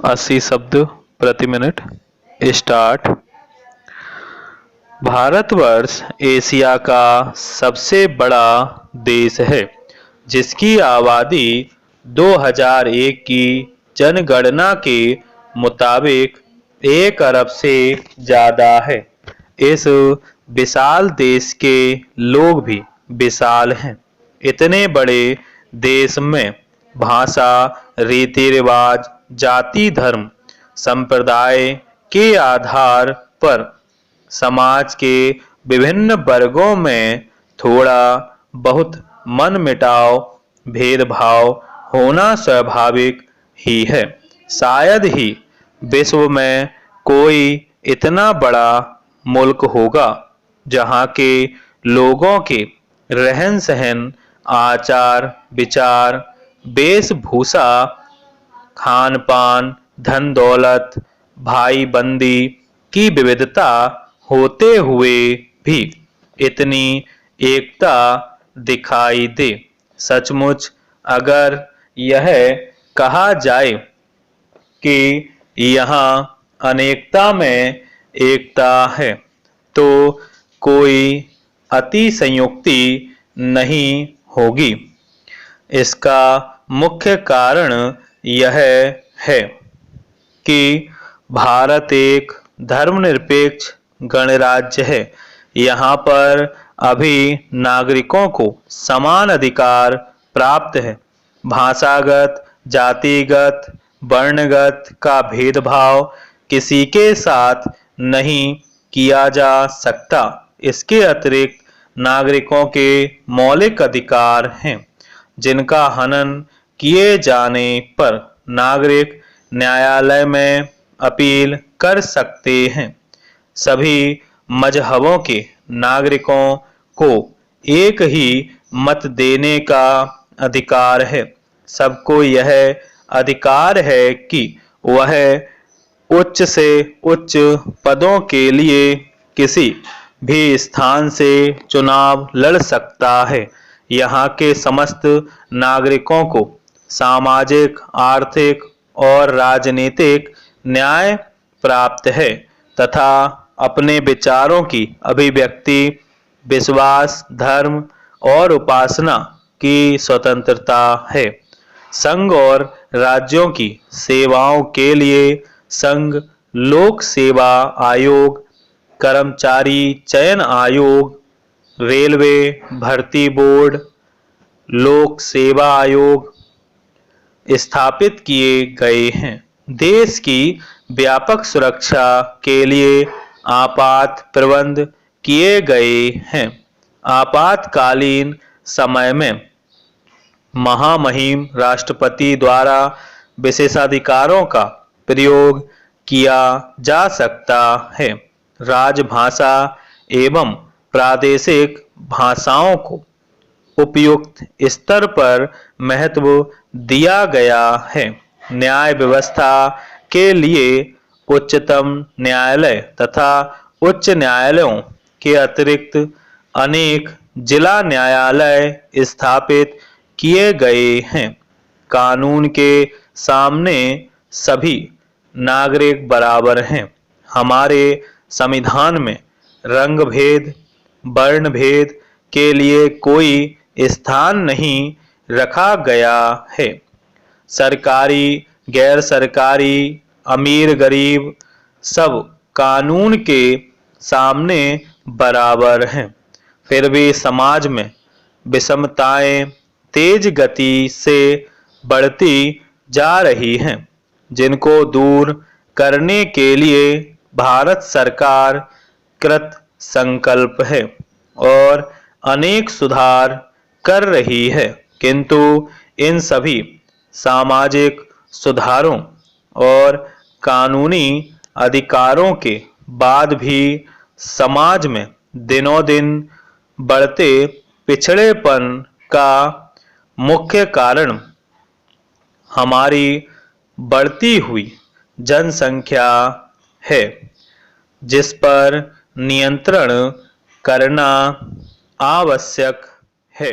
80 शब्द प्रति minute. Start. Bharatvarsh Asia का सबसे बड़ा देश है, जिसकी आबादी 2001 की जनगणना के मुताबिक 1 अरब से ज़्यादा है। इस विशाल देश के लोग भी विशाल हैं। इतने बड़े देश में भाषा, रीति रिवाज, जाति, धर्म, संप्रदाय के आधार पर समाज के विभिन्न वर्गों में थोड़ा बहुत मनमुटाव, भेदभाव होना स्वाभाविक ही है। शायद ही विश्व में कोई इतना बड़ा मुल्क होगा जहाँ के लोगों के रहन सहन, आचार विचार, वेशभूषा, खान पान, धन दौलत, भाई बंदी की विविधता होते हुए भी इतनी एकता दिखाई दे। सचमुच अगर यह कहा जाए कि यहाँ अनेकता में एकता है, तो कोई अतिशयोक्ति नहीं होगी। इसका मुख्य कारण यह है कि भारत एक धर्मनिरपेक्ष गणराज्य है। यहाँ पर अभी नागरिकों को समान अधिकार प्राप्त है। भाषागत, जातिगत, वर्णगत का भेदभाव किसी के साथ नहीं किया जा सकता। इसके अतिरिक्त नागरिकों के मौलिक अधिकार हैं, जिनका हनन किए जाने पर नागरिक न्यायालय में अपील कर सकते हैं। सभी मजहबों के नागरिकों को एक ही मत देने का अधिकार है। सबको यह अधिकार है कि वह उच्च से उच्च पदों के लिए किसी भी स्थान से चुनाव लड़ सकता है। यहाँ के समस्त नागरिकों को सामाजिक, आर्थिक और राजनीतिक न्याय प्राप्त है तथा अपने विचारों की अभिव्यक्ति, विश्वास, धर्म और उपासना की स्वतंत्रता है। संघ और राज्यों की सेवाओं के लिए संघ लोक सेवा आयोग, कर्मचारी चयन आयोग, रेलवे भर्ती बोर्ड, लोक सेवा आयोग स्थापित किए गए हैं। देश की व्यापक सुरक्षा के लिए आपात प्रबंध किए गए हैं। आपातकालीन समय में महामहिम राष्ट्रपति द्वारा विशेषाधिकारों का प्रयोग किया जा सकता है। राजभाषा एवं प्रादेशिक भाषाओं को उपयुक्त स्तर पर महत्व दिया गया है। न्याय व्यवस्था के लिए उच्चतम न्यायालय तथा उच्च न्यायालयों के अतिरिक्त अनेक जिला न्यायालय स्थापित किए गए हैं। कानून के सामने सभी नागरिक बराबर हैं। हमारे संविधान में रंग भेद, वर्ण भेद के लिए कोई स्थान नहीं रखा गया है। सरकारी, गैर सरकारी, अमीर गरीब सब कानून के सामने बराबर हैं। फिर भी समाज में विषमताएं तेज गति से बढ़ती जा रही हैं, जिनको दूर करने के लिए भारत सरकार कृत संकल्प है और अनेक सुधार कर रही है। किंतु इन सभी सामाजिक सुधारों और कानूनी अधिकारों के बाद भी समाज में दिनों दिन बढ़ते पिछड़ेपन का मुख्य कारण हमारी बढ़ती हुई जनसंख्या है, जिस पर नियंत्रण करना आवश्यक है।